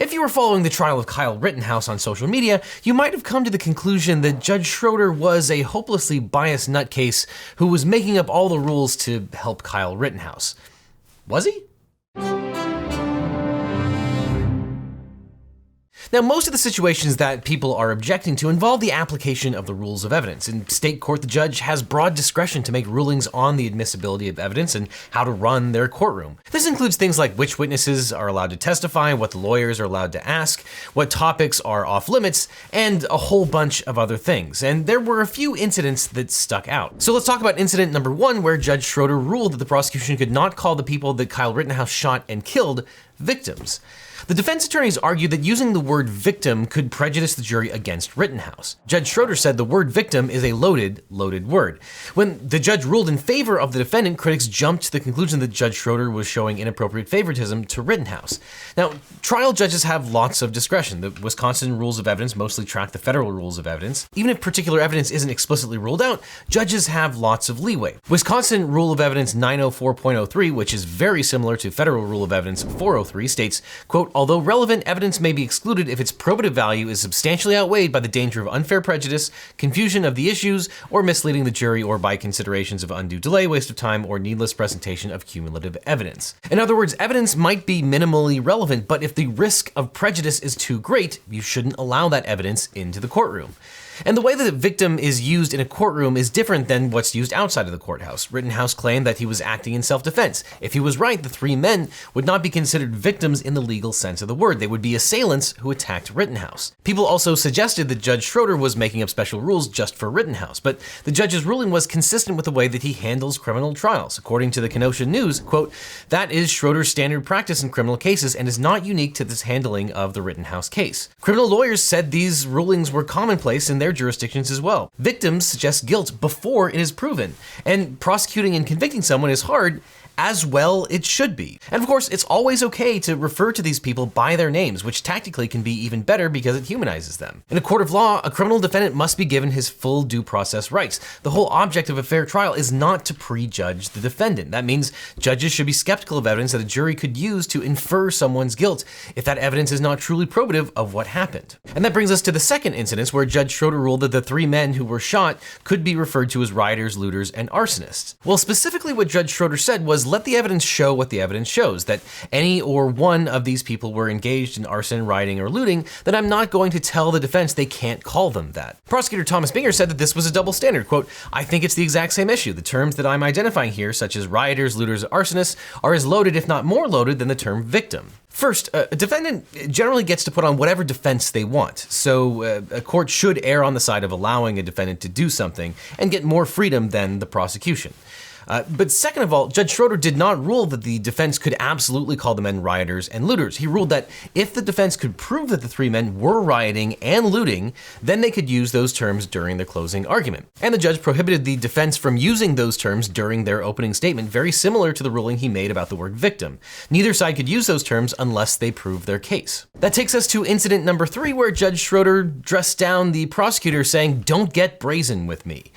If you were following the trial of Kyle Rittenhouse on social media, you might have come to the conclusion that Judge Schroeder was a hopelessly biased nutcase who was making up all the rules to help Kyle Rittenhouse. Was he? Now, most of the situations that people are objecting to involve the application of the rules of evidence. In state court, the judge has broad discretion to make rulings on the admissibility of evidence and how to run their courtroom. This includes things like which witnesses are allowed to testify, what the lawyers are allowed to ask, what topics are off limits, and a whole bunch of other things. And there were a few incidents that stuck out. So let's talk about incident number 1, where Judge Schroeder ruled that the prosecution could not call the people that Kyle Rittenhouse shot and killed victims. The defense attorneys argued that using the word victim could prejudice the jury against Rittenhouse. Judge Schroeder said the word victim is a loaded word. When the judge ruled in favor of the defendant, critics jumped to the conclusion that Judge Schroeder was showing inappropriate favoritism to Rittenhouse. Now, trial judges have lots of discretion. The Wisconsin rules of evidence mostly track the federal rules of evidence. Even if particular evidence isn't explicitly ruled out, judges have lots of leeway. Wisconsin Rule of Evidence 904.03, which is very similar to Federal Rule of Evidence 403, states, quote, although relevant evidence may be excluded if its probative value is substantially outweighed by the danger of unfair prejudice, confusion of the issues, or misleading the jury, or by considerations of undue delay, waste of time, or needless presentation of cumulative evidence. In other words, evidence might be minimally relevant, but if the risk of prejudice is too great, you shouldn't allow that evidence into the courtroom. And the way that a victim is used in a courtroom is different than what's used outside of the courthouse. Rittenhouse claimed that he was acting in self-defense. If he was right, the 3 men would not be considered victims in the legal sense of the word. They would be assailants who attacked Rittenhouse. People also suggested that Judge Schroeder was making up special rules just for Rittenhouse, but the judge's ruling was consistent with the way that he handles criminal trials. According to the Kenosha News, quote, that is Schroeder's standard practice in criminal cases and is not unique to this handling of the Rittenhouse case. Criminal lawyers said these rulings were commonplace in their jurisdictions as well. Victims suggest guilt before it is proven, and prosecuting and convicting someone is hard, as well it should be. And of course, it's always okay to refer to these people by their names, which tactically can be even better because it humanizes them. In a court of law, a criminal defendant must be given his full due process rights. The whole object of a fair trial is not to prejudge the defendant. That means judges should be skeptical of evidence that a jury could use to infer someone's guilt if that evidence is not truly probative of what happened. And that brings us to the second incident where Judge Schroeder ruled that the 3 men who were shot could be referred to as rioters, looters, and arsonists. Well, specifically what Judge Schroeder said was, let the evidence show what the evidence shows, that any or one of these people were engaged in arson, rioting, or looting, then I'm not going to tell the defense they can't call them that. Prosecutor Thomas Binger said that this was a double standard. Quote, I think it's the exact same issue. The terms that I'm identifying here, such as rioters, looters, arsonists, are as loaded, if not more loaded, than the term victim. First, a defendant generally gets to put on whatever defense they want, so a court should err on the side of allowing a defendant to do something and get more freedom than the prosecution. But second of all, Judge Schroeder did not rule that the defense could absolutely call the men rioters and looters. He ruled that if the defense could prove that the 3 men were rioting and looting, then they could use those terms during their closing argument. And the judge prohibited the defense from using those terms during their opening statement, very similar to the ruling he made about the word victim. Neither side could use those terms unless they proved their case. That takes us to incident number 3, where Judge Schroeder dressed down the prosecutor saying, don't get brazen with me.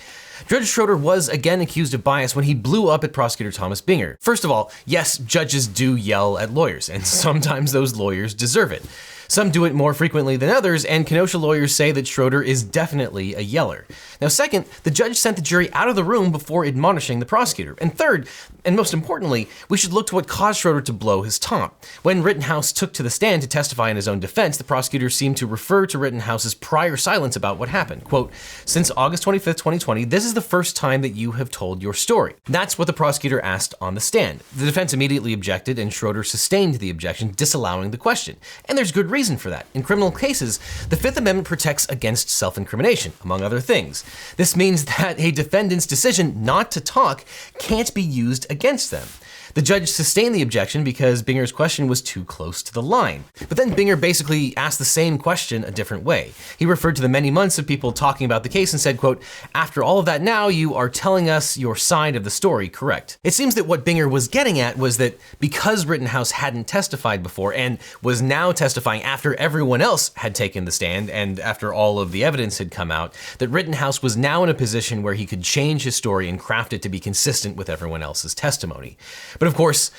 Judge Schroeder was again accused of bias when he blew up at prosecutor Thomas Binger. First of all, yes, judges do yell at lawyers, and sometimes those lawyers deserve it. Some do it more frequently than others, and Kenosha lawyers say that Schroeder is definitely a yeller. Now second, the judge sent the jury out of the room before admonishing the prosecutor. And third, and most importantly, we should look to what caused Schroeder to blow his top. When Rittenhouse took to the stand to testify in his own defense, the prosecutor seemed to refer to Rittenhouse's prior silence about what happened. Quote, since August 25th, 2020, this is the first time that you have told your story. That's what the prosecutor asked on the stand. The defense immediately objected, and Schroeder sustained the objection, disallowing the question. And there's good reason for that. In criminal cases, the Fifth Amendment protects against self-incrimination, among other things. This means that a defendant's decision not to talk can't be used against them. The judge sustained the objection because Binger's question was too close to the line. But then Binger basically asked the same question a different way. He referred to the many months of people talking about the case and said, quote, after all of that now, you are telling us your side of the story, correct? It seems that what Binger was getting at was that because Rittenhouse hadn't testified before and was now testifying after everyone else had taken the stand and after all of the evidence had come out, that Rittenhouse was now in a position where he could change his story and craft it to be consistent with everyone else's testimony. But of course,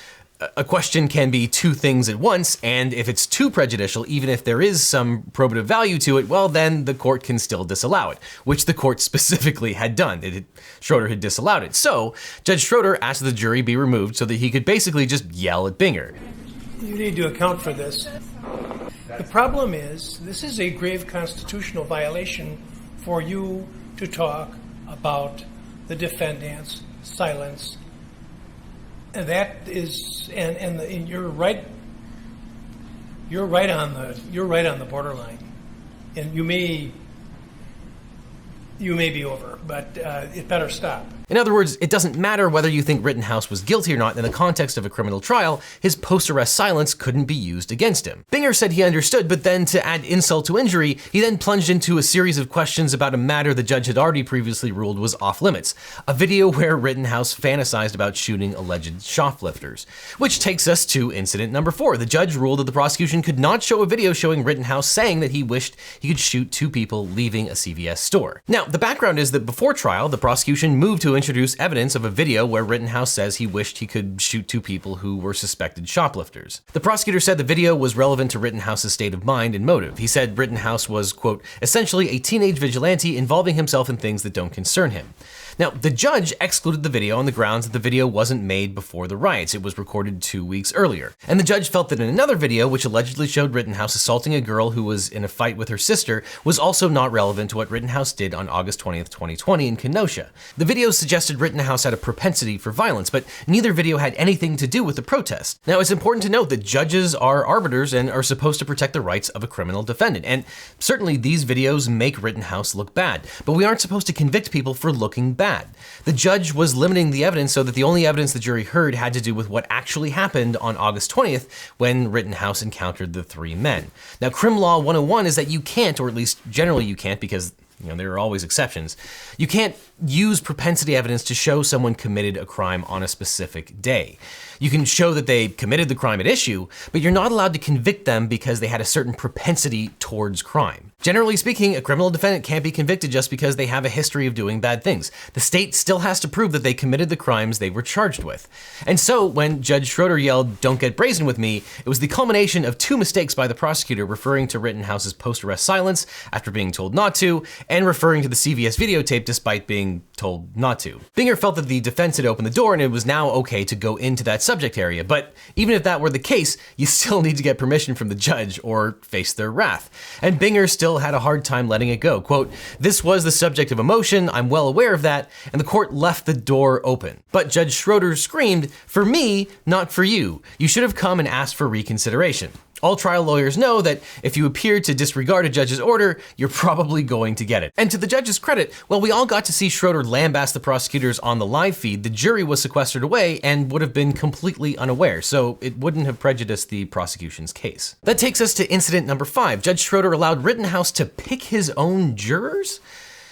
A question can be two things at once, and if it's too prejudicial, even if there is some probative value to it, well, then the court can still disallow it, which the court specifically had done. Schroeder had disallowed it. So Judge Schroeder asked the jury be removed so that he could basically just yell at Binger. You need to account for this. The problem is, this is a grave constitutional violation for you to talk about the defendant's silence. And that is, and you're right on the borderline, and you may be over, but it better stop. In other words, it doesn't matter whether you think Rittenhouse was guilty or not in the context of a criminal trial, his post-arrest silence couldn't be used against him. Binger said he understood, but then to add insult to injury, he then plunged into a series of questions about a matter the judge had already previously ruled was off limits, a video where Rittenhouse fantasized about shooting alleged shoplifters. Which takes us to incident number 4. The judge ruled that the prosecution could not show a video showing Rittenhouse saying that he wished he could shoot 2 people leaving a CVS store. Now, the background is that before trial, the prosecution moved to introduce evidence of a video where Rittenhouse says he wished he could shoot 2 people who were suspected shoplifters. The prosecutor said the video was relevant to Rittenhouse's state of mind and motive. He said Rittenhouse was, quote, essentially a teenage vigilante involving himself in things that don't concern him. Now, the judge excluded the video on the grounds that the video wasn't made before the riots. It was recorded 2 weeks earlier. And the judge felt that in another video, which allegedly showed Rittenhouse assaulting a girl who was in a fight with her sister, was also not relevant to what Rittenhouse did on August 20th, 2020 in Kenosha. The video suggested Rittenhouse had a propensity for violence, but neither video had anything to do with the protest. Now, it's important to note that judges are arbiters and are supposed to protect the rights of a criminal defendant. And certainly these videos make Rittenhouse look bad, but we aren't supposed to convict people for looking bad. The judge was limiting the evidence so that the only evidence the jury heard had to do with what actually happened on August 20th when Rittenhouse encountered the 3 men. Now, Crim Law 101 is that you can't, or at least generally you can't, because there are always exceptions. You can't use propensity evidence to show someone committed a crime on a specific day. You can show that they committed the crime at issue, but you're not allowed to convict them because they had a certain propensity towards crime. Generally speaking, a criminal defendant can't be convicted just because they have a history of doing bad things. The state still has to prove that they committed the crimes they were charged with. And so when Judge Schroeder yelled, "Don't get brazen with me," it was the culmination of 2 mistakes by the prosecutor referring to Rittenhouse's post-arrest silence after being told not to, and referring to the CVS videotape despite being told not to. Binger felt that the defense had opened the door and it was now okay to go into that subject area, but even if that were the case, you still need to get permission from the judge or face their wrath. And Binger still had a hard time letting it go. Quote, "This was the subject of emotion, I'm well aware of that," and the court left the door open. But Judge Schroeder screamed, "For me, not for you. You should have come and asked for reconsideration." All trial lawyers know that if you appear to disregard a judge's order, you're probably going to get it. And to the judge's credit, while we all got to see Schroeder lambaste the prosecutors on the live feed, the jury was sequestered away and would have been completely unaware, so it wouldn't have prejudiced the prosecution's case. That takes us to incident number 5. Judge Schroeder allowed Rittenhouse to pick his own jurors?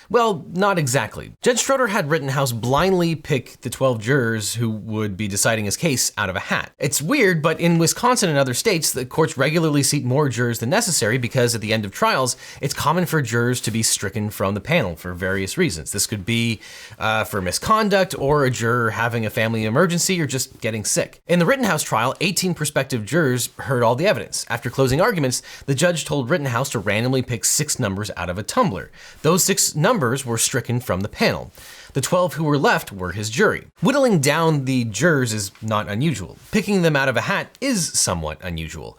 Well, not exactly. Judge Schroeder had Rittenhouse blindly pick the 12 jurors who would be deciding his case out of a hat. It's weird, but in Wisconsin and other states, the courts regularly seat more jurors than necessary because at the end of trials, it's common for jurors to be stricken from the panel for various reasons. This could be for misconduct, or a juror having a family emergency, or just getting sick. In the Rittenhouse trial, 18 prospective jurors heard all the evidence. After closing arguments, the judge told Rittenhouse to randomly pick 6 numbers out of a tumbler. Those 6 numbers were stricken from the panel. The 12 who were left were his jury. Whittling down the jurors is not unusual. Picking them out of a hat is somewhat unusual.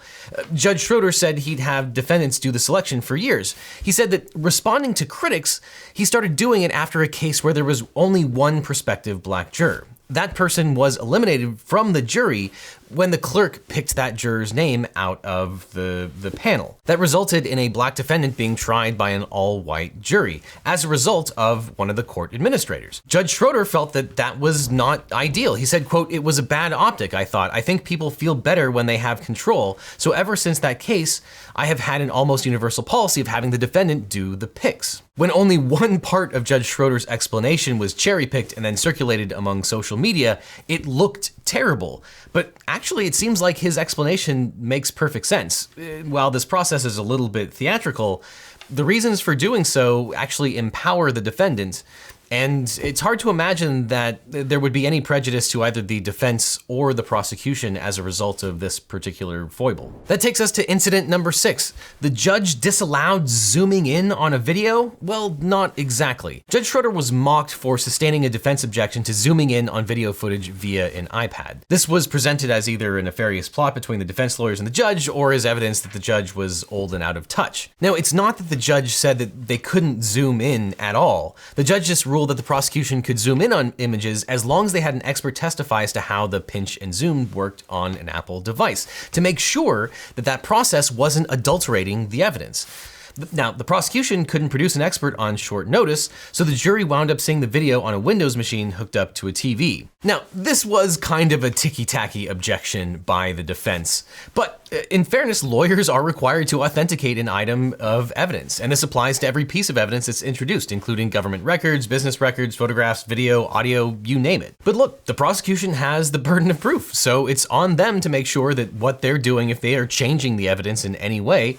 Judge Schroeder said he'd have defendants do the selection for years. He said that responding to critics, he started doing it after a case where there was only one prospective black juror. That person was eliminated from the jury when the clerk picked that juror's name out of the panel. That resulted in a black defendant being tried by an all-white jury as a result of one of the court administrators. Judge Schroeder felt that that was not ideal. He said, quote, "It was a bad optic, I thought. I think people feel better when they have control. So ever since that case, I have had an almost universal policy of having the defendant do the picks." When only one part of Judge Schroeder's explanation was cherry-picked and then circulated among social media, it looked terrible. But actually, it seems like his explanation makes perfect sense. While this process is a little bit theatrical, the reasons for doing so actually empower the defendant And it's hard to imagine that there would be any prejudice to either the defense or the prosecution as a result of this particular foible. That takes us to incident number 6. The judge disallowed zooming in on a video? Well, not exactly. Judge Schroeder was mocked for sustaining a defense objection to zooming in on video footage via an iPad. This was presented as either a nefarious plot between the defense lawyers and the judge, or as evidence that the judge was old and out of touch. Now, it's not that the judge said that they couldn't zoom in at all. The judge just ruled that the prosecution could zoom in on images as long as they had an expert testify as to how the pinch and zoom worked on an Apple device, to make sure that that process wasn't adulterating the evidence. Now, the prosecution couldn't produce an expert on short notice, so the jury wound up seeing the video on a Windows machine hooked up to a TV. Now, this was kind of a ticky-tacky objection by the defense, but in fairness, lawyers are required to authenticate an item of evidence, and this applies to every piece of evidence that's introduced, including government records, business records, photographs, video, audio, you name it. But look, the prosecution has the burden of proof, so it's on them to make sure that what they're doing, if they are changing the evidence in any way,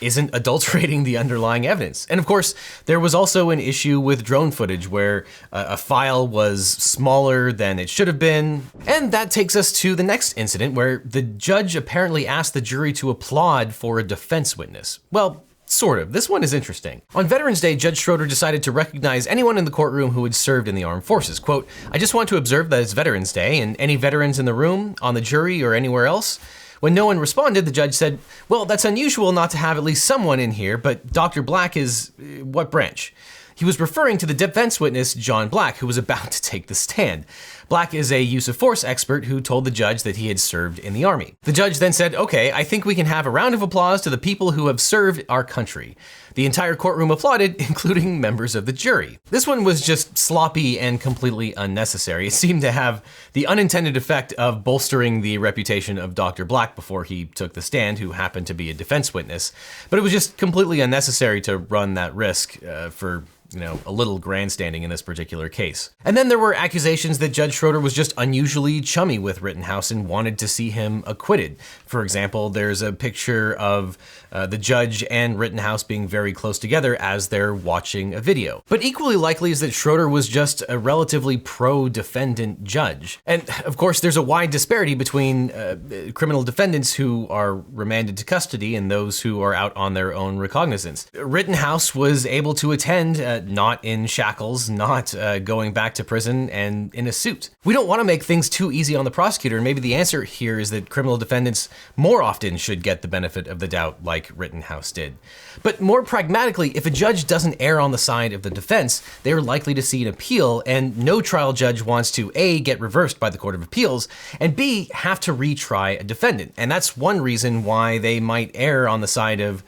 isn't adulterating the underlying evidence. And of course, there was also an issue with drone footage where a file was smaller than it should have been. And that takes us to the next incident where the judge apparently asked the jury to applaud for a defense witness. Well, sort of. This one is interesting. On Veterans Day, Judge Schroeder decided to recognize anyone in the courtroom who had served in the armed forces. Quote, "I just want to observe that it's Veterans Day, and any veterans in the room, on the jury, or anywhere else." When no one responded, the judge said, "Well, that's unusual not to have at least someone in here, but Dr. Black is what branch?" He was referring to the defense witness, John Black, who was about to take the stand. Black is a use of force expert who told the judge that he had served in the Army. The judge then said, "Okay, I think we can have a round of applause to the people who have served our country." The entire courtroom applauded, including members of the jury. This one was just sloppy and completely unnecessary. It seemed to have the unintended effect of bolstering the reputation of Dr. Black before he took the stand, who happened to be a defense witness. But it was just completely unnecessary to run that risk for a little grandstanding in this particular case. And then there were accusations that Judge Schroeder was just unusually chummy with Rittenhouse and wanted to see him acquitted. For example, there's a picture of the judge and Rittenhouse being very close together as they're watching a video. But equally likely is that Schroeder was just a relatively pro-defendant judge. And of course, there's a wide disparity between criminal defendants who are remanded to custody and those who are out on their own recognizance. Rittenhouse was able to attend not in shackles, not going back to prison, and in a suit. We don't want to make things too easy on the prosecutor, and maybe the answer here is that criminal defendants more often should get the benefit of the doubt like Rittenhouse did. But more pragmatically, if a judge doesn't err on the side of the defense, they're likely to see an appeal, and no trial judge wants to A, get reversed by the Court of Appeals, and B, have to retry a defendant. And that's one reason why they might err on the side of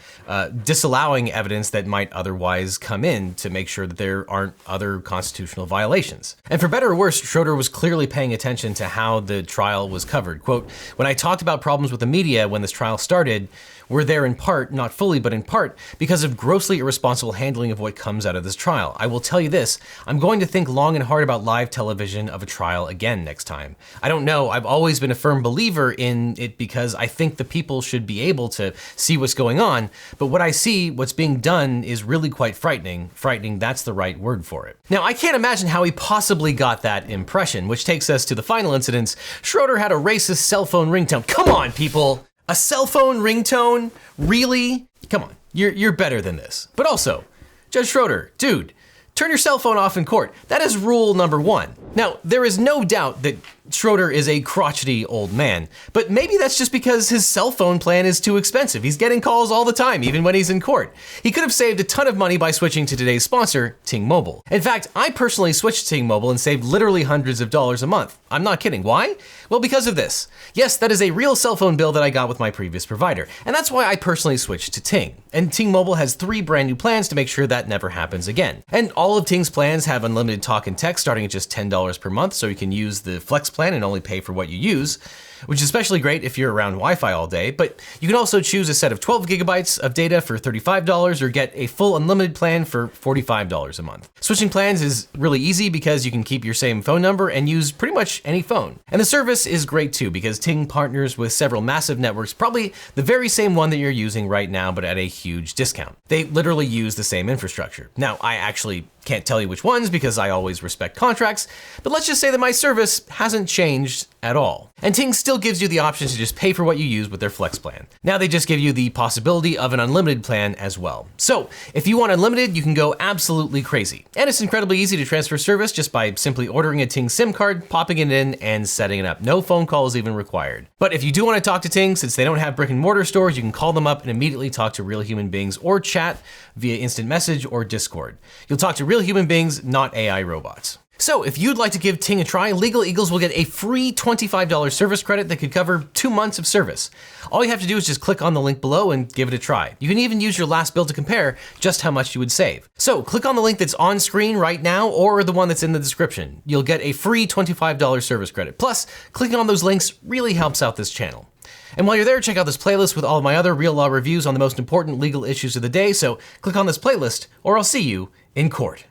disallowing evidence that might otherwise come in to make sure that there aren't other constitutional violations. And for better or worse, Schroeder was clearly paying attention to how the trial was covered. Quote, "When I talked about problems with the media when this trial started, we're there in part, not fully, but in part, because of grossly irresponsible handling of what comes out of this trial. I will tell you this, I'm going to think long and hard about live television of a trial again next time. I don't know, I've always been a firm believer in it because I think the people should be able to see what's going on, but what I see, what's being done is really quite frightening. Frightening, that's the right word for it." Now, I can't imagine how he possibly got that impression, which takes us to the final incidents. Schroeder had a racist cell phone ringtone. Come on, people! A cell phone ringtone? Really? Come on, you're better than this. But also, Judge Schroeder, dude, turn your cell phone off in court. That is rule number 1. Now, there is no doubt that Schroeder is a crotchety old man, but maybe that's just because his cell phone plan is too expensive. He's getting calls all the time, even when he's in court. He could have saved a ton of money by switching to today's sponsor, Ting Mobile. In fact, I personally switched to Ting Mobile and saved literally hundreds of dollars a month. I'm not kidding. Why? Well, because of this. Yes, that is a real cell phone bill that I got with my previous provider, and that's why I personally switched to Ting. And Ting Mobile has 3 brand new plans to make sure that never happens again. And all of Ting's plans have unlimited talk and text starting at just $10 per month, so you can use the Flex plan and only pay for what you use. which is especially great if you're around Wi-Fi all day, but you can also choose a set of 12 gigabytes of data for $35 or get a full unlimited plan for $45 a month. Switching plans is really easy because you can keep your same phone number and use pretty much any phone. And the service is great too because Ting partners with several massive networks, probably the very same one that you're using right now, but at a huge discount. They literally use the same infrastructure. Now, I actually can't tell you which ones because I always respect contracts, but let's just say that my service hasn't changed at all. And Ting still gives you the option to just pay for what you use with their Flex plan. Now they just give you the possibility of an unlimited plan as well. So if you want unlimited, you can go absolutely crazy. And it's incredibly easy to transfer service just by simply ordering a Ting SIM card, popping it in, and setting it up. No phone calls even required. But if you do want to talk to Ting, since they don't have brick and mortar stores, you can call them up and immediately talk to real human beings or chat via instant message or Discord. You'll talk to real human beings, not AI robots. So if you'd like to give Ting a try, Legal Eagles will get a free $25 service credit that could cover 2 months of service. All you have to do is just click on the link below and give it a try. You can even use your last bill to compare just how much you would save. So click on the link that's on screen right now or the one that's in the description. You'll get a free $25 service credit. Plus, clicking on those links really helps out this channel. And while you're there, check out this playlist with all of my other real law reviews on the most important legal issues of the day. So click on this playlist or I'll see you in court.